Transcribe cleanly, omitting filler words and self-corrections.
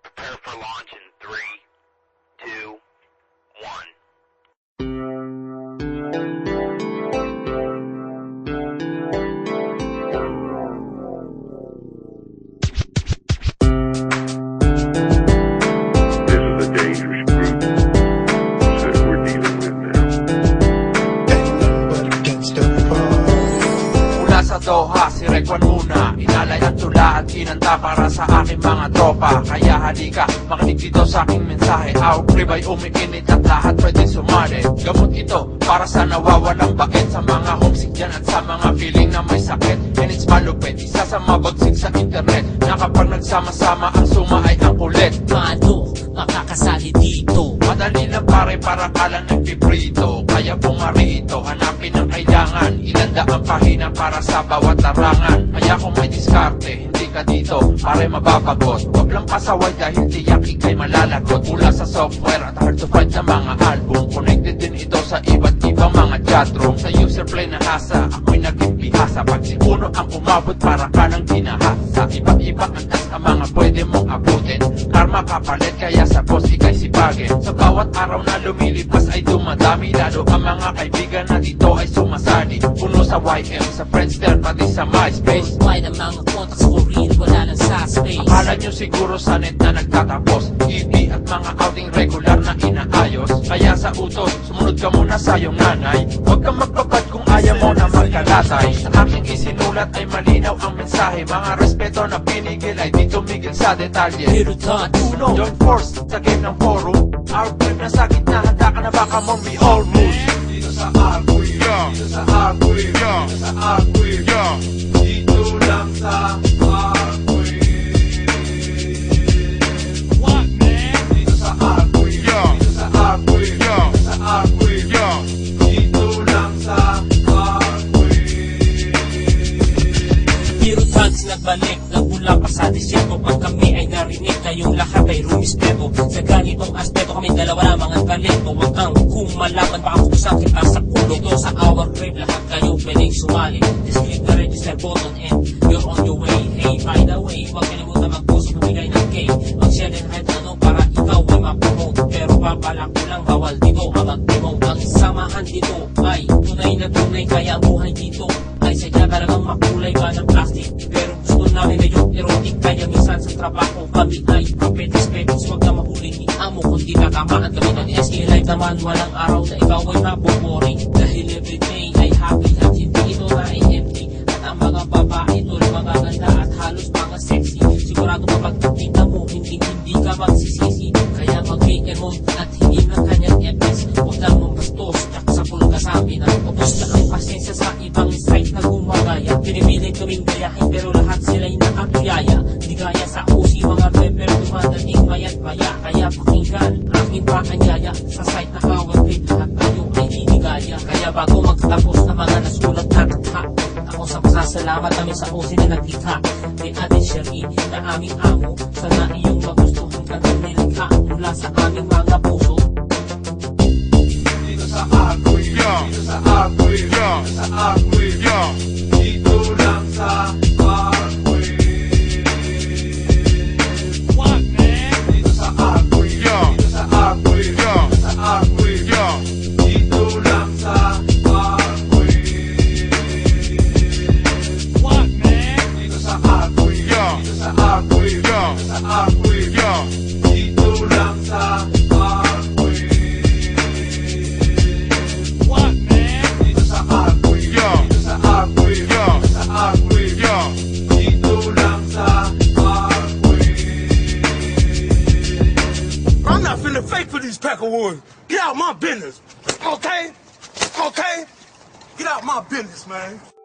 Prepare for launch in 3, 2, 1. Doha, si Rekwan muna. Inalay ang tula at inanda para sa aking mga tropa. Kaya halika, makinig dito sa aking mensahe. Our crib ay umiinit at lahat pwede sumali. Gamot ito para sa nawawalang bakit, sa mga homesick dyan at sa mga feeling na may sakit. And it's malupit, isa sa mabagsik sa internet, na kapag nagsama-sama ang suma ay ang kulit. Paano makakasali dito? Madali lang pare, para ka lang nagpiprito. Kaya bumari ito, hanapin ang kailangan. Ilanda ang pahina para sa bawat larangan. Kaya kung may diskarte, hindi ka dito pare mababagot. Huwag lang pasaway dahil tiyak ikay malalagot. Mula sa software at hard to find na mga album, connected din ito sa iba't ibang mga chatroom. Sa user play na hasa, ako'y naging bihasa. Pag si Uno ang umabot, para ka ng ginahasa. Iba-iba ang tas ang mga pwede mong abutin. Karma kapalit, kaya sa boss ikay sipagin. Sa bawat araw na lumilipas ay dumadami, lalo ang mga kaibigan na dito ay sumasali. Puno sa YM, sa Friendster, pati sa MySpace. Worldwide ang mga contacts for real, wala lang sa space. Akala nyo siguro sa net na nagtatapos, EP at mga outing regular na inaayos. Kaya sa utos, sumunod ka muna sa iyong nanay. Huwag kang magpapad kung ayaw mo na magkalatay. Sa aking isinulat ay malinaw ang mensahe. Mga respeto na pinigil ay di tumigil sa detalye. Pero dot Uno, join force sa game ng forum. Our crib na sa gitna, handa ka na ba? Come on, we all move. Dito sa Arquid, dito sa Arquid, dito sa Arquid, dito lang sa Arquid. What, man? Dito sa Arquid, dito sa Arquid, dito sa Arquid, dito lang sa Arquid. Pero Tans nagbalik, nagmula pa sa disyerto. Pag kami ay narinig, kayong lahat ay rumispeto. Sa ganitong aspeto kami dalawa lamang ang talento. Huwag kang kumalaban, baka buksan kita sa ulo. Ito sa our crib, lahat kayo pwedeng sumali. Just click the register button and you're on your way. Hey, by the way, huwag kalimutan mag-post, magbigay ng cake. Mag-share din kahit ano para ikaw ay ma-promote. Pero papalak ko lang, bawal dito mag-promote. Ang samahan dito ay tunay na tunay, kaya buhay dito ay sadya talagang makulay ba ng plastic. Pero gusto namin medyo erotic, kaya minsan sa trabaho kami ay kapetis-petis. Huwag na mahuli ni amo kundi tatamaan kami ng SK Live naman. Walang araw na ikaw ay mabuboring, dahil everyday ay happy at hindi ito na ay empty. At ang mga babae doon magaganda at halos mga sexy. Sigurado kapag nakita mo, hindi ka magsisisi. Kaya mag-PM at hindi na kanyang FS. Huwag lang mong bastos, tsaka sa full ka sa amin. Ubus na ang pasensya sa ibang site na gumagaya. Pinipilit kaming gayahin pero lahat sila'y nakatuyaya. Di gaya sa usi mga rapper, dumadating mayat maya. Kaya pakinggan aking paanyaya sa site na power pit. Lahat tayo ay dinigaya. Kaya bago magtapos na mga nasulat na tatha, ako sa pasasalamat kami sa usi na naglikha. Kay Ate Sherry na aming amo, sana iyong magustuhan ka ng nilikha mula sa aming mga puso. Dito sa Arquid, dito sa Arquid, dito sa Arquid, dito lang sa Arquid. What, man? Dito sa Arquid, dito sa Arquid, dito sa Arquid, dito lang sa Arquid. What, man? Dito sa Arquid, dito sa Arquid, dito sa Arquid, dito lang sa Arquid. What, man? Dito sa Arquid, dito sa Arquid, dito sa Arquid, dito lang sa Arquid. I'm not finna fake for these pack of wood. Get out my business, okay? Okay? Get out my business, man.